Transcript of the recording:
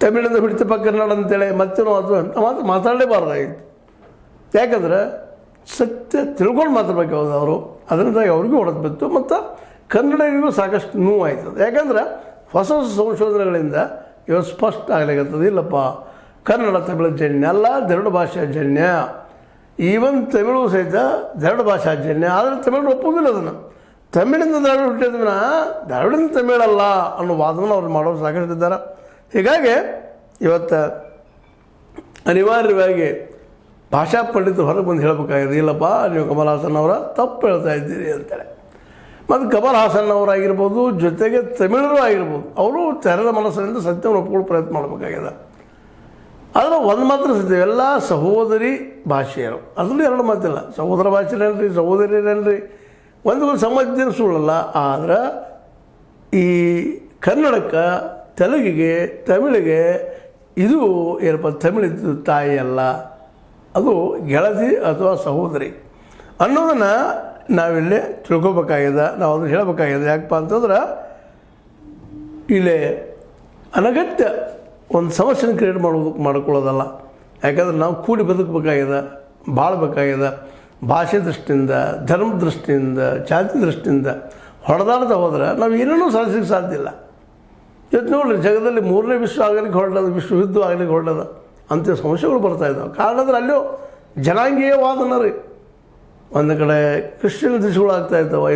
ತಮಿಳಿಂದ ಹುಟ್ಟಿತಪ್ಪ ಕನ್ನಡ ಅಂತೇಳಿ ಮತ್ತೇನೋ ಅದು ಮಾತಾಡಲೇಬಾರ್ದಾಗಿತ್ತು. ಯಾಕಂದ್ರೆ ಸತ್ಯ ತಿಳ್ಕೊಂಡು ಮಾತಾಡ್ಬೇಕು ಅವರು. ಅದರಿಂದಾಗಿ ಅವ್ರಿಗೂ ಹೊಡೆದು ಬಿತ್ತು ಮತ್ತು ಕನ್ನಡಿಗರಿಗೂ ಸಾಕಷ್ಟು ನೋವಾಯ್ತದೆ. ಯಾಕಂದ್ರೆ ಹೊಸ ಹೊಸ ಸಂಶೋಧನೆಗಳಿಂದ ಇವತ್ತು ಸ್ಪಷ್ಟ ಆಗಲಿಕ್ಕಂಥದ್ದು, ಇಲ್ಲಪ್ಪ ಕನ್ನಡ ತಮಿಳು ಜನ್ಯ ಅಲ್ಲ, ಎರಡು ಭಾಷೆಯ ಜನ್ಯ. ಈವನ್ ತಮಿಳು ಸಹಿತ ಎರಡು ಭಾಷಾಜನ್ಯ. ಆದರೆ ತಮಿಳು ಒಪ್ಪೋದಿಲ್ಲ ಅದನ್ನು. ತಮಿಳಿಂದ ದ್ರಾವಿಡ ಹುಟ್ಟಿದ್ವಿನ ದ್ರಾವಿಡಿಂದ ತಮಿಳಲ್ಲ ಅನ್ನೋ ವಾದವನ್ನು ಅವ್ರು ಮಾಡೋರು ಸಾಕಷ್ಟು ಇದ್ದಾರೆ. ಹೀಗಾಗಿ ಇವತ್ತು ಅನಿವಾರ್ಯವಾಗಿ ಭಾಷಾ ಪಂಡಿತರು ಹೊರಗೆ ಬಂದು ಹೇಳಬೇಕಾಗಿದೆ, ಇಲ್ಲಪ್ಪ ನೀವು ಕಮಲ್ ಹಾಸನ್ ಅವರ ತಪ್ಪು ಹೇಳ್ತಾ ಇದ್ದೀರಿ ಅಂತೇಳಿ. ಮತ್ತು ಕಮಲ್ ಹಾಸನ್ ಅವರಾಗಿರ್ಬೋದು, ಜೊತೆಗೆ ತಮಿಳರು ಆಗಿರ್ಬೋದು, ಅವರು ತೆರೆದ ಮನಸ್ಸಿನಿಂದ ಸತ್ಯವನ್ನು ಒಪ್ಪಿಕೊಳ್ಳೋ ಪ್ರಯತ್ನ ಮಾಡಬೇಕಾಗಿದೆ. ಆದರೆ ಒಂದು ಮಾತ್ರ ಸತ್ಯ, ಎಲ್ಲ ಸಹೋದರಿ ಭಾಷೆಯರು, ಅದರಲ್ಲಿ ಎರಡು ಮಾತಿಲ್ಲ. ಸಹೋದರ ಭಾಷೆನೇನ್ರಿ, ಸಹೋದರಿನೇನ್ರಿ, ಒಂದು ಸಂಬಂಧಿಸಿದ ಸುಳ್ಳಲ್ಲ. ಆದ್ರೆ ಈ ಕನ್ನಡಕ್ಕೆ, ತೆಲುಗಿಗೆ, ತಮಿಳಿಗೆ ಇದು ಏನಪ್ಪ, ತಮಿಳಿದ್ದು ತಾಯಿ ಅಲ್ಲ, ಅದು ಗೆಳತಿ ಅಥವಾ ಸಹೋದರಿ ಅನ್ನೋದನ್ನು ನಾವಿಲ್ಲಿ ತಿಳ್ಕೊಬೇಕಾಗಿದೆ. ನಾವು ಅದನ್ನು ಹೇಳಬೇಕಾಗಿದೆ. ಯಾಕಪ್ಪ ಅಂತಂದ್ರೆ ಇಲ್ಲಿ ಅನಗತ್ಯ ಒಂದು ಸಮಸ್ಯೆನ ಕ್ರಿಯೇಟ್ ಮಾಡ್ಕೊಳ್ಳೋದಲ್ಲ. ಯಾಕಂದ್ರೆ ನಾವು ಕೂಡಿ ಬದುಕಬೇಕಾಗಿದೆ, ಬಾಳಬೇಕಾಗಿದೆ. ಭಾಷೆ ದೃಷ್ಟಿಯಿಂದ, ಧರ್ಮ ದೃಷ್ಟಿಯಿಂದ, ಜಾತಿ ದೃಷ್ಟಿಯಿಂದ ಹೊಡೆದಾಡ್ತಾ ಹೋದ್ರೆ ನಾವು ಏನೇನೂ ಸಾಧಿಸಲಿಕ್ಕೆ ಸಾಧ್ಯ ಇಲ್ಲ. ಇವತ್ತು ನೋಡಿರಿ, ಜಗದಲ್ಲಿ 3ನೇ ವಿಶ್ವ ಆಗಲಿಕ್ಕೆ ಹೊರಡೋದು, ವಿಶ್ವಯುದ್ಧ ಆಗಲಿಕ್ಕೆ ಹೊರಡೋದು, ಅಂಥ ಸಮಸ್ಯೆಗಳು ಬರ್ತಾಯಿದ್ದಾವೆ. ಕಾರಣ ಅಂದ್ರೆ ಅಲ್ಲೂ ಜನಾಂಗೀಯವಾದನ ರೀ. ಒಂದು ಕಡೆ ಕ್ರಿಶ್ಚಿಯನ್ ದೇಶಗಳು ಆಗ್ತಾಯಿದ್ದಾವೆ,